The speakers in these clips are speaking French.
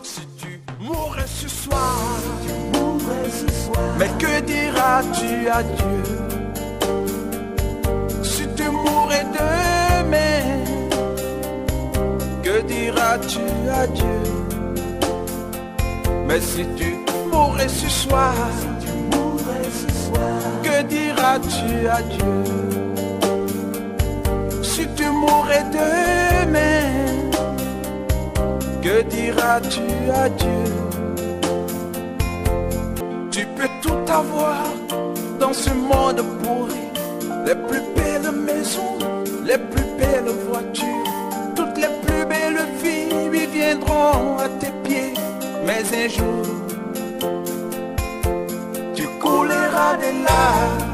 Si tu mourrais ce soir, mais que diras-tu à Dieu? Si tu mourrais demain, que diras-tu à Dieu? Mais si tu mourrais ce soir, que diras-tu à Dieu? Si tu mourrais demain, que diras-tu à Dieu? Tu peux tout avoir dans ce monde pourri, les plus belles maisons, les plus belles voitures, toutes les plus belles filles lui viendront à tes pieds. Mais un jour, tu couleras de larmes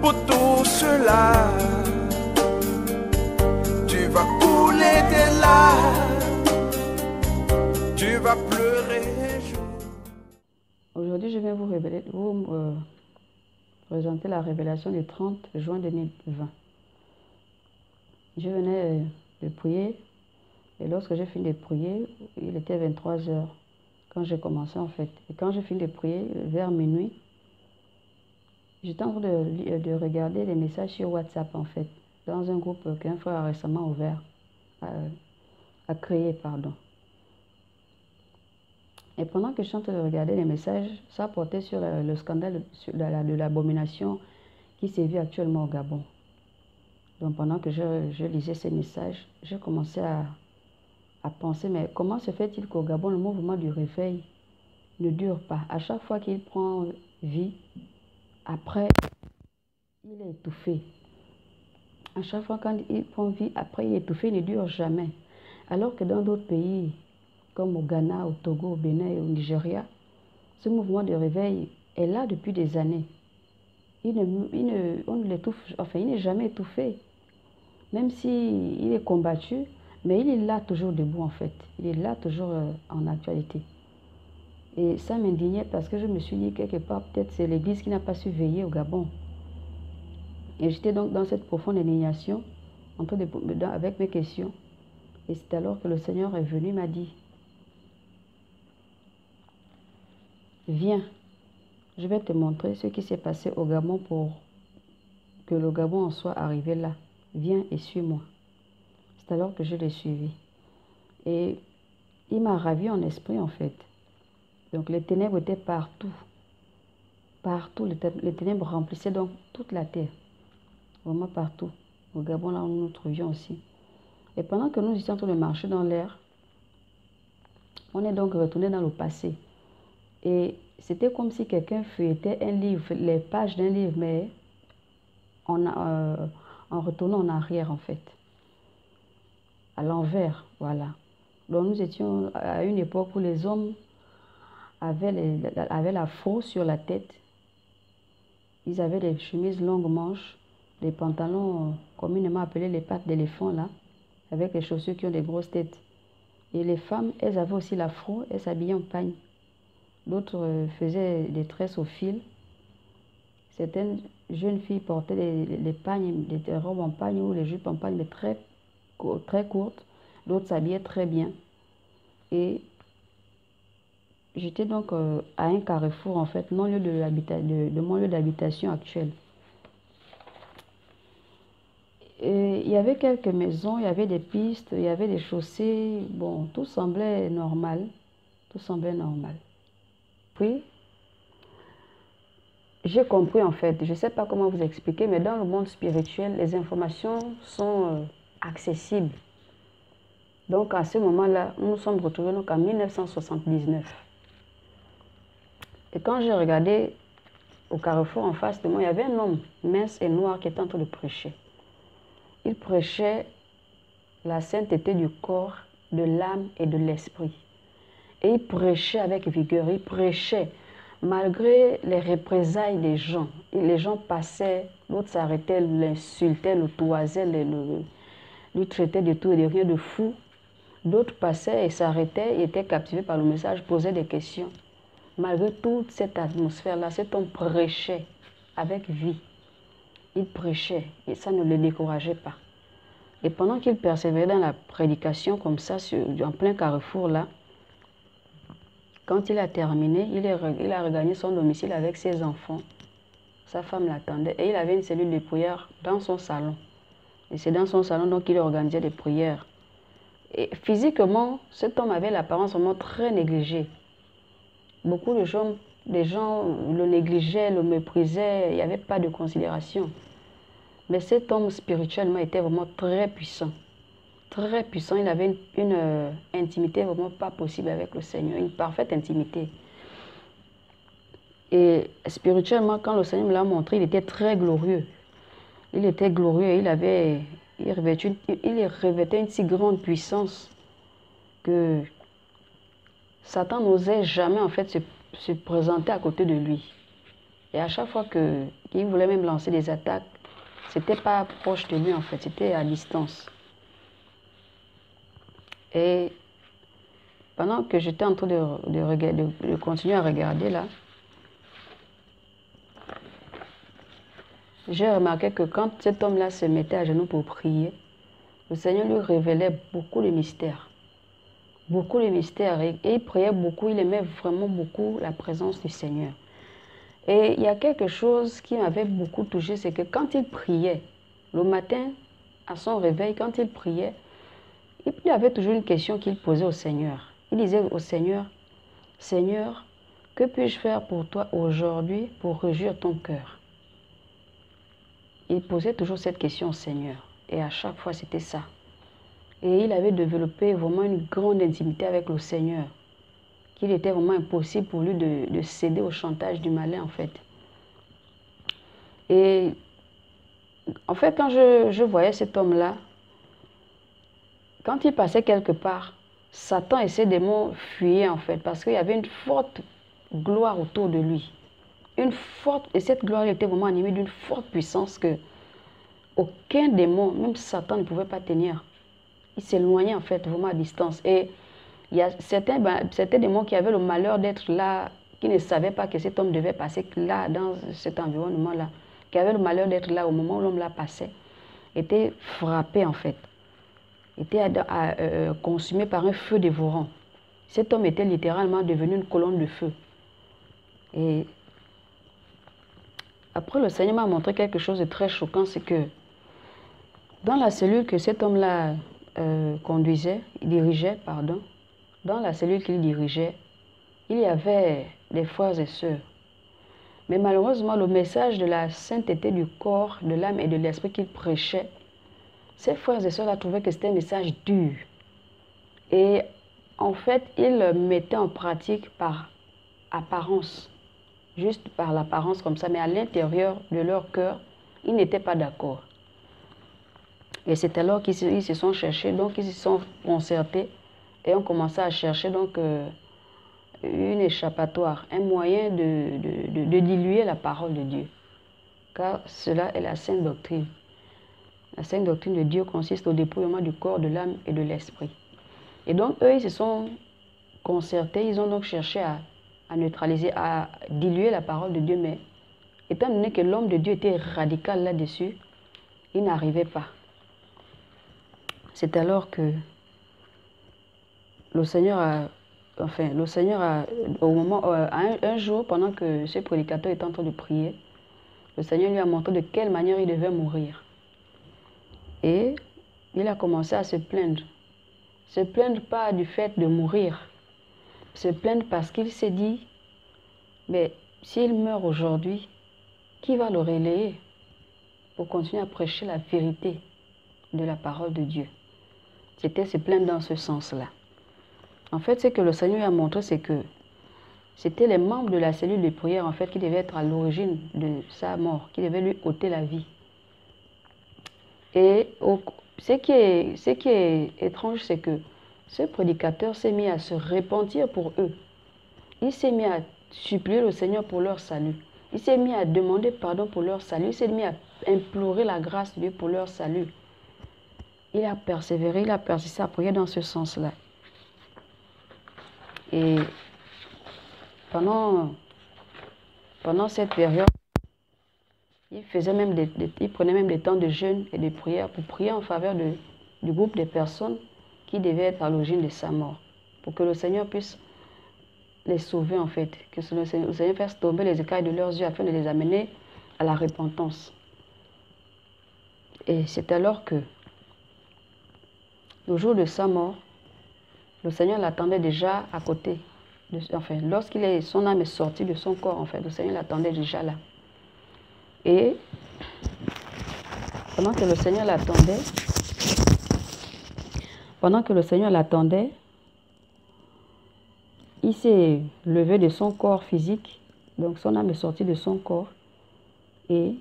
pour tout cela. Tu vas couler des larmes, tu vas pleurer un jour. Aujourd'hui, je vais vous présenter la révélation du 30 juin 2020. Je venais de prier et lorsque j'ai fini de prier, il était 23 heures quand j'ai commencé en fait. Et quand j'ai fini de prier, vers minuit, j'étais en train de regarder les messages sur WhatsApp en fait, dans un groupe qu'un frère a récemment ouvert, a créé, pardon. Et pendant que je suis en train de regarder les messages, ça portait sur le scandale de l'abomination qui sévit actuellement au Gabon. Donc pendant que je lisais ces messages, j'ai commencé à penser, mais comment se fait-il qu'au Gabon, le mouvement du réveil ne dure pas? À chaque fois qu'il prend vie, après, il est étouffé. À chaque fois quand il prend vie, après, il est étouffé, il ne dure jamais. Alors que dans d'autres pays, comme au Ghana, au Togo, au Bénin et au Nigeria, ce mouvement de réveil est là depuis des années. On ne l'étouffe, enfin, il n'est jamais étouffé. Même s'il est combattu, mais il est là toujours debout en fait. Il est là toujours en actualité. Et ça m'indignait parce que je me suis dit quelque part, peut-être c'est l'Église qui n'a pas su veiller au Gabon. Et j'étais donc dans cette profonde indignation, avec mes questions. Et c'est alors que le Seigneur est venu, m'a dit, viens, je vais te montrer ce qui s'est passé au Gabon pour que le Gabon en soit arrivé là. Viens et suis-moi. C'est alors que je l'ai suivi. Et il m'a ravi en esprit en fait. Donc les ténèbres étaient partout. Partout, les ténèbres remplissaient donc toute la terre. Vraiment partout. Au Gabon, là où nous nous trouvions aussi. Et pendant que nous étions en train de marcher dans l'air, on est donc retourné dans le passé. Et c'était comme si quelqu'un feuilletait un livre, les pages d'un livre, mais en retournant en arrière en fait. À l'envers, voilà. Donc nous étions à une époque où les hommes avaient la faux sur la tête. Ils avaient des chemises longues manches, des pantalons communément appelés les pattes d'éléphant là, avec les chaussures qui ont des grosses têtes. Et les femmes, elles avaient aussi l'afro, elles s'habillaient en pagne. D'autres faisaient des tresses au fil. Certaines jeunes filles portaient des pagnes, des robes en pagne ou les jupes en pagne, mais très courtes. D'autres s'habillaient très bien. Et j'étais donc à un carrefour, en fait, non-lieu de mon lieu d'habitation actuel. Et il y avait quelques maisons, il y avait des pistes, il y avait des chaussées. Bon, tout semblait normal. Tout semblait normal. Puis, j'ai compris en fait, je ne sais pas comment vous expliquer, mais dans le monde spirituel, les informations sont accessibles. Donc à ce moment-là, nous nous sommes retrouvés donc en 1979. Et quand j'ai regardé au carrefour en face de moi, il y avait un homme mince et noir qui était en train de prêcher. Il prêchait la sainteté du corps, de l'âme et de l'esprit. Et il prêchait avec vigueur, il prêchait malgré les représailles des gens. Et les gens passaient, l'autre s'arrêtait, l'insultait, le toisait, lui traitait de tout et de rien de fou. D'autres passaient et s'arrêtaient, étaient captivés par le message, posaient des questions. Malgré toute cette atmosphère-là, cet homme prêchait avec vie. Il prêchait et ça ne le décourageait pas. Et pendant qu'il persévérait dans la prédication comme ça, en plein carrefour là, quand il a terminé, il a regagné son domicile avec ses enfants. Sa femme l'attendait et il avait une cellule de prière dans son salon. Et c'est dans son salon donc qu'il organisait des prières. Et physiquement, cet homme avait l'apparence vraiment très négligée. Beaucoup de gens le négligeaient, le méprisaient, il n'y avait pas de considération. Mais cet homme spirituellement était vraiment très puissant. Très puissant, il avait une intimité vraiment pas possible avec le Seigneur, une parfaite intimité. Et spirituellement, quand le Seigneur me l'a montré, il était très glorieux. Il était glorieux, il revêtait une si grande puissance que Satan n'osait jamais en fait se présenter à côté de lui. Et à chaque fois qu'il voulait même lancer des attaques, c'était pas proche de lui en fait, c'était à distance. Et pendant que j'étais en train de continuer à regarder là, j'ai remarqué que quand cet homme-là se mettait à genoux pour prier, le Seigneur lui révélait beaucoup de mystères. Beaucoup de mystères. Et il priait beaucoup, il aimait vraiment beaucoup la présence du Seigneur. Et il y a quelque chose qui m'avait beaucoup touché, c'est que quand il priait, le matin, à son réveil, quand il priait, il avait toujours une question qu'il posait au Seigneur. Il disait au Seigneur, « Seigneur, que puis-je faire pour toi aujourd'hui pour réjouir ton cœur ?» Il posait toujours cette question au Seigneur. Et à chaque fois, c'était ça. Et il avait développé vraiment une grande intimité avec le Seigneur, qu'il était vraiment impossible pour lui de céder au chantage du malin, en fait. Et en fait, quand je voyais cet homme-là, quand il passait quelque part, Satan et ses démons fuyaient, en fait, parce qu'il y avait une forte gloire autour de lui. Et cette gloire était vraiment animée d'une forte puissance que aucun démon, même Satan, ne pouvait pas tenir. Il s'éloignait en fait vraiment à distance. Et il y a certains démons qui avaient le malheur d'être là, qui ne savaient pas que cet homme devait passer là, dans cet environnement-là, qui avaient le malheur d'être là au moment où l'homme là passait, étaient frappés en fait, étaient consumés par un feu dévorant. Cet homme était littéralement devenu une colonne de feu. Et après, le Seigneur m'a montré quelque chose de très choquant, c'est que dans la cellule que cet homme-là dirigeait, dans la cellule qu'il dirigeait, il y avait des frères et sœurs. Mais malheureusement, le message de la sainteté du corps, de l'âme et de l'esprit qu'il prêchait, ces frères et sœurs-là trouvaient que c'était un message dur. Et en fait, ils le mettaient en pratique par apparence, juste par l'apparence comme ça, mais à l'intérieur de leur cœur, ils n'étaient pas d'accord. Et c'est alors qu'ils se sont cherchés, donc ils se sont concertés et ont commencé à chercher donc une échappatoire, un moyen de diluer la parole de Dieu. Car cela est la sainte doctrine. La sainte doctrine de Dieu consiste au dépouillement du corps, de l'âme et de l'esprit. Et donc eux, ils se sont concertés, ils ont donc cherché à neutraliser, à diluer la parole de Dieu, mais étant donné que l'homme de Dieu était radical là-dessus, il n'arrivait pas. C'est alors que le Seigneur un jour, pendant que ce prédicateur était en train de prier, le Seigneur lui a montré de quelle manière il devait mourir. Et il a commencé à se plaindre. Se plaindre pas du fait de mourir, se plaindre parce qu'il s'est dit, mais s'il meurt aujourd'hui, qui va le relayer pour continuer à prêcher la vérité de la parole de Dieu? C'était se plaindre dans ce sens-là. En fait, ce que le Seigneur a montré, c'est que c'était les membres de la cellule de prière, en fait, qui devaient être à l'origine de sa mort, qui devaient lui ôter la vie. Et ce qui est étrange, c'est que ce prédicateur s'est mis à se repentir pour eux. Il s'est mis à supplier le Seigneur pour leur salut. Il s'est mis à demander pardon pour leur salut. Il s'est mis à implorer la grâce de Dieu pour leur salut. Il a persévéré, il a persisté à prier dans ce sens-là. Et pendant cette période, Il prenait même des temps de jeûne et de prière pour prier en faveur du groupe de personnes qui devaient être à l'origine de sa mort. Pour que le Seigneur puisse les sauver en fait. Que le Seigneur fasse tomber les écailles de leurs yeux afin de les amener à la repentance. Et c'est alors que, le jour de sa mort, le Seigneur l'attendait déjà à côté. Enfin, son âme est sortie de son corps, en fait, le Seigneur l'attendait déjà là. Et pendant que le Seigneur l'attendait, il s'est levé de son corps physique, donc son âme est sortie de son corps, et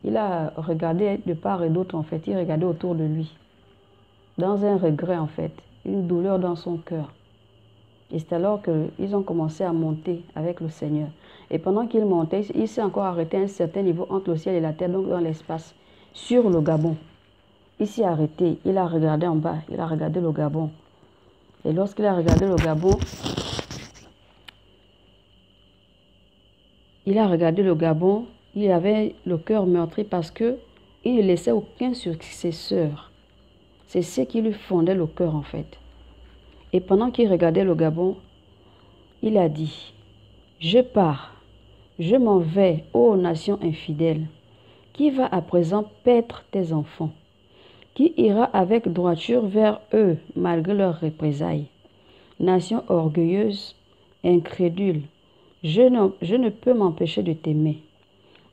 il a regardé de part et d'autre, en fait, il regardait autour de lui, dans un regret, en fait, une douleur dans son cœur. Et c'est alors qu'ils ont commencé à monter avec le Seigneur. Et pendant qu'ils montaient, il s'est encore arrêté à un certain niveau entre le ciel et la terre, donc dans l'espace, sur le Gabon. Il s'est arrêté, il a regardé en bas, il a regardé le Gabon. Et lorsqu'il a regardé le Gabon, il avait le cœur meurtri parce qu'il ne laissait aucun successeur. C'est ce qui lui fondait le cœur en fait. Et pendant qu'il regardait le Gabon, il a dit, « Je pars, je m'en vais, ô nation infidèle, qui va à présent paître tes enfants, qui ira avec droiture vers eux malgré leurs représailles. Nation orgueilleuse, incrédule, je ne peux m'empêcher de t'aimer.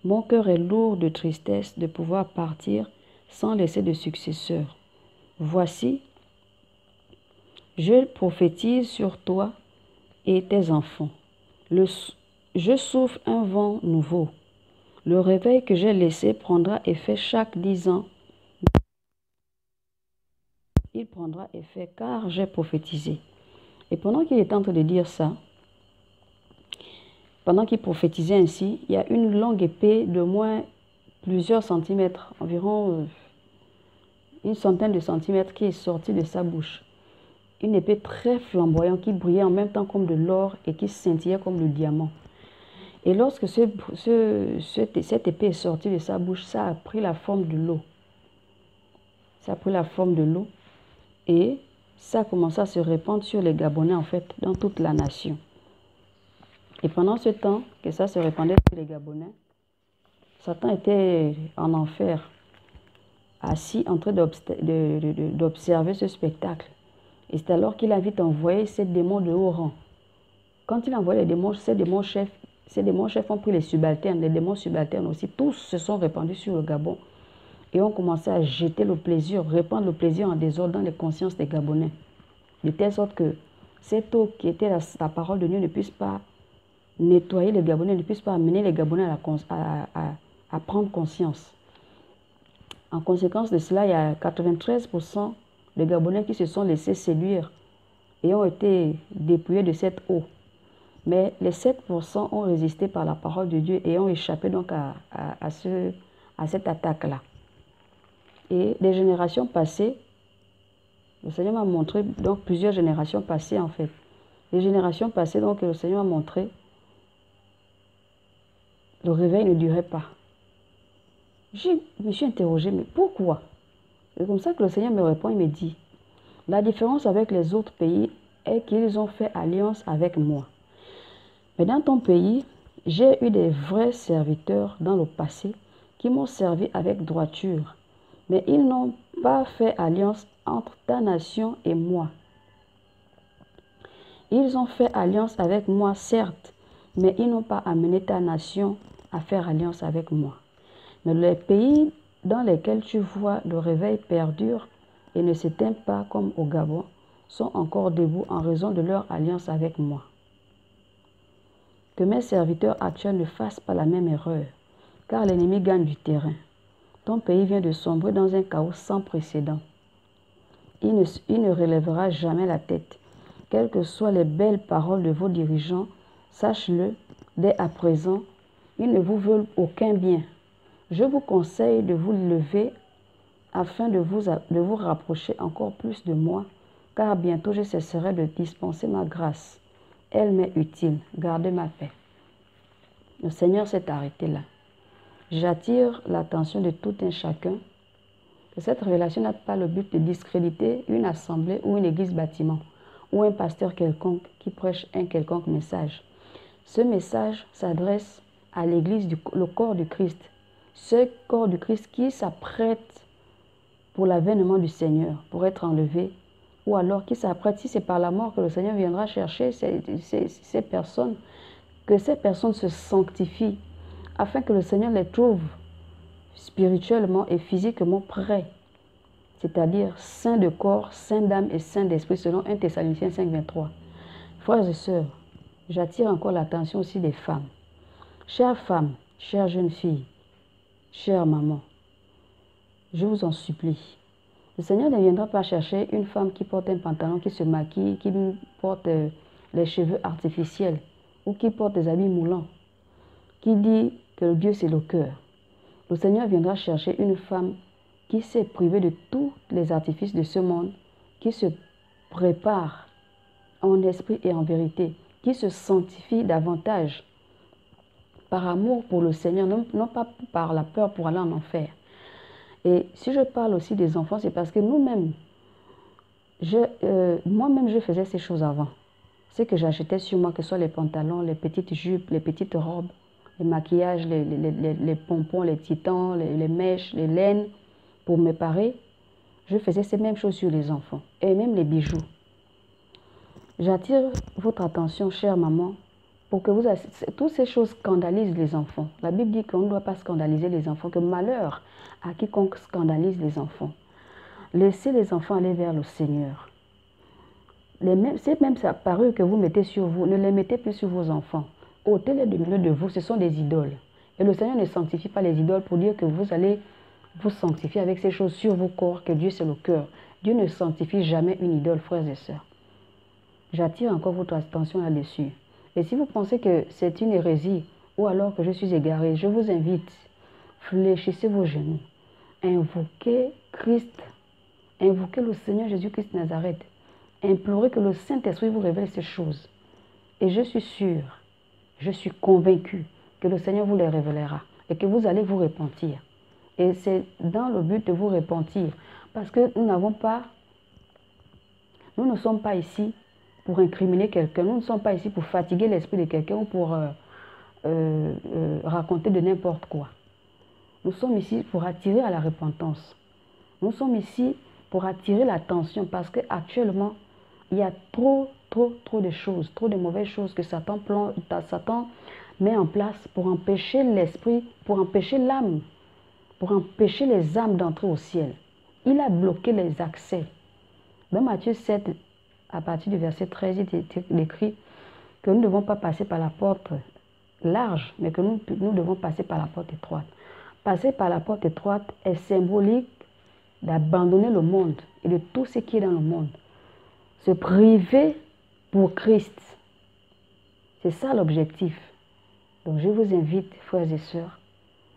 Mon cœur est lourd de tristesse de pouvoir partir sans laisser de successeur. Voici, je prophétise sur toi et tes enfants. Je souffle un vent nouveau. Le réveil que j'ai laissé prendra effet chaque 10 ans. Il prendra effet car j'ai prophétisé. » Et pendant qu'il est en train de dire ça, pendant qu'il prophétisait ainsi, il y a une longue épée de moins plusieurs centimètres, environ une centaine de centimètres qui est sortie de sa bouche. Une épée très flamboyante qui brillait en même temps comme de l'or et qui scintillait comme le diamant. Et lorsque cette épée est sortie de sa bouche, ça a pris la forme de l'eau. Ça a pris la forme de l'eau et ça a commencé à se répandre sur les Gabonais en fait, dans toute la nation. Et pendant ce temps que ça se répandait sur les Gabonais, Satan était en enfer, assis en train d'observer ce spectacle. Et c'est alors qu'il a vite envoyé ces démons de haut rang. Quand il a envoyé les démons, ces démons chefs ont pris les subalternes, les démons subalternes aussi, tous se sont répandus sur le Gabon et ont commencé à jeter le plaisir, répandre le plaisir en désordre dans les consciences des Gabonais. De telle sorte que cette eau qui était la parole de Dieu ne puisse pas nettoyer les Gabonais, ne puisse pas amener les Gabonais à prendre conscience. En conséquence de cela, il y a 93% de Gabonais qui se sont laissés séduire et ont été dépouillés de cette eau. Mais les 7% ont résisté par la parole de Dieu et ont échappé donc à cette attaque-là. Et des générations passées, le Seigneur m'a montré, donc plusieurs générations passées en fait. Les générations passées, donc le Seigneur m'a montré, le réveil ne durait pas. Je me suis interrogée, mais pourquoi? C'est comme ça que le Seigneur me répond, il me dit, la différence avec les autres pays est qu'ils ont fait alliance avec moi. Mais dans ton pays, j'ai eu des vrais serviteurs dans le passé qui m'ont servi avec droiture. Mais ils n'ont pas fait alliance entre ta nation et moi. Ils ont fait alliance avec moi, certes, mais ils n'ont pas amené ta nation à faire alliance avec moi. Mais les pays dans lesquels tu vois le réveil perdure et ne s'éteint pas comme au Gabon sont encore debout en raison de leur alliance avec moi. Que mes serviteurs actuels ne fassent pas la même erreur, car l'ennemi gagne du terrain. Ton pays vient de sombrer dans un chaos sans précédent. Il ne relèvera jamais la tête. Quelles que soient les belles paroles de vos dirigeants, sache-le, dès à présent, ils ne vous veulent aucun bien. Je vous conseille de vous lever afin de vous rapprocher encore plus de moi, car bientôt je cesserai de dispenser ma grâce. Elle m'est utile. Gardez ma paix. Le Seigneur s'est arrêté là. J'attire l'attention de tout un chacun que cette révélation n'a pas le but de discréditer une assemblée ou une église bâtiment ou un pasteur quelconque qui prêche un quelconque message. Ce message s'adresse à l'église, le corps du Christ, ce corps du Christ qui s'apprête pour l'avènement du Seigneur, pour être enlevé, ou alors qui s'apprête, si c'est par la mort que le Seigneur viendra chercher ces personnes, que ces personnes se sanctifient, afin que le Seigneur les trouve spirituellement et physiquement prêts, c'est-à-dire saints de corps, saints d'âme et saints d'esprit, selon 1 Thessaloniciens 5, 23. Frères et sœurs, j'attire encore l'attention aussi des femmes. Chères femmes, chères jeunes filles, chères mamans, je vous en supplie. Le Seigneur ne viendra pas chercher une femme qui porte un pantalon, qui se maquille, qui porte les cheveux artificiels ou qui porte des habits moulants, qui dit que Dieu c'est le cœur. Le Seigneur viendra chercher une femme qui s'est privée de tous les artifices de ce monde, qui se prépare en esprit et en vérité, qui se sanctifie davantage par amour pour le Seigneur, non pas par la peur pour aller en enfer. Et si je parle aussi des enfants, c'est parce que nous-mêmes, moi-même je faisais ces choses avant. C'est que j'achetais sur moi, que ce soit les pantalons, les petites jupes, les petites robes, les maquillages, les pompons, les titans, les mèches, les laines, pour me parer. Je faisais ces mêmes choses sur les enfants et même les bijoux. J'attire votre attention, chère maman, pour que toutes ces choses scandalisent les enfants. La Bible dit qu'on ne doit pas scandaliser les enfants, que malheur à quiconque scandalise les enfants. Laissez les enfants aller vers le Seigneur. Ces mêmes parures que vous mettez sur vous, ne les mettez plus sur vos enfants. Ôtez-les du milieu de vous, ce sont des idoles. Et le Seigneur ne sanctifie pas les idoles pour dire que vous allez vous sanctifier avec ces choses sur vos corps, que Dieu c'est le cœur. Dieu ne sanctifie jamais une idole, frères et sœurs. J'attire encore votre attention là-dessus. Et si vous pensez que c'est une hérésie ou alors que je suis égaré, je vous invite, fléchissez vos genoux, invoquez Christ, invoquez le Seigneur Jésus-Christ de Nazareth, implorez que le Saint-Esprit vous révèle ces choses. Et je suis sûre, je suis convaincue que le Seigneur vous les révélera et que vous allez vous repentir. Et c'est dans le but de vous repentir, parce que nous ne sommes pas ici pour incriminer quelqu'un, nous ne sommes pas ici pour fatiguer l'esprit de quelqu'un ou pour raconter de n'importe quoi. Nous sommes ici pour attirer à la repentance. Nous sommes ici pour attirer l'attention parce qu'actuellement, il y a trop de choses, trop de mauvaises choses que Satan met en place pour empêcher l'esprit, pour empêcher l'âme, pour empêcher les âmes d'entrer au ciel. Il a bloqué les accès. Dans Matthieu 7, à partir du verset 13, il est écrit que nous ne devons pas passer par la porte large, mais que nous devons passer par la porte étroite. Passer par la porte étroite est symbolique d'abandonner le monde et de tout ce qui est dans le monde. Se priver pour Christ. C'est ça l'objectif. Donc je vous invite, frères et sœurs,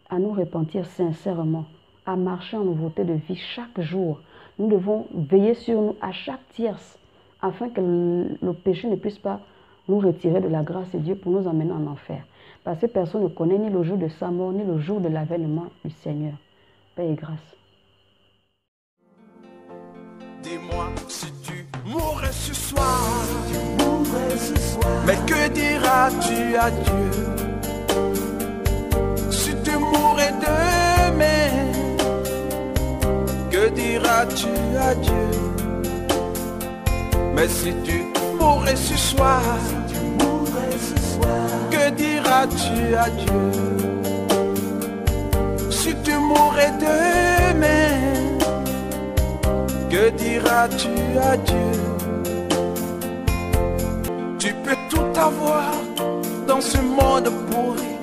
à nous repentir sincèrement, à marcher en nouveauté de vie chaque jour. Nous devons veiller sur nous à chaque tierce, afin que le péché ne puisse pas nous retirer de la grâce de Dieu pour nous emmener en enfer. Parce que personne ne connaît ni le jour de sa mort, ni le jour de l'avènement du Seigneur. Paix et grâce. Dis-moi si tu mourrais ce soir, mais que diras-tu à Dieu? Si tu mourrais demain, que diras-tu à Dieu? Mais si tu mourrais ce soir, que diras-tu à Dieu? Si tu mourrais demain, que diras-tu à Dieu? Tu peux tout avoir dans ce monde pourri,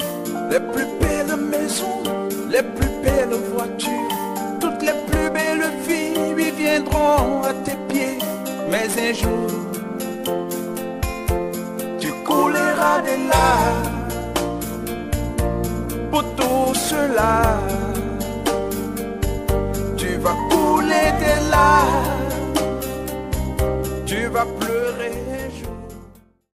les plus belles maisons, les plus belles voitures, toutes les plus belles filles viendront à tes pieds. Mais un jour, tu couleras de larmes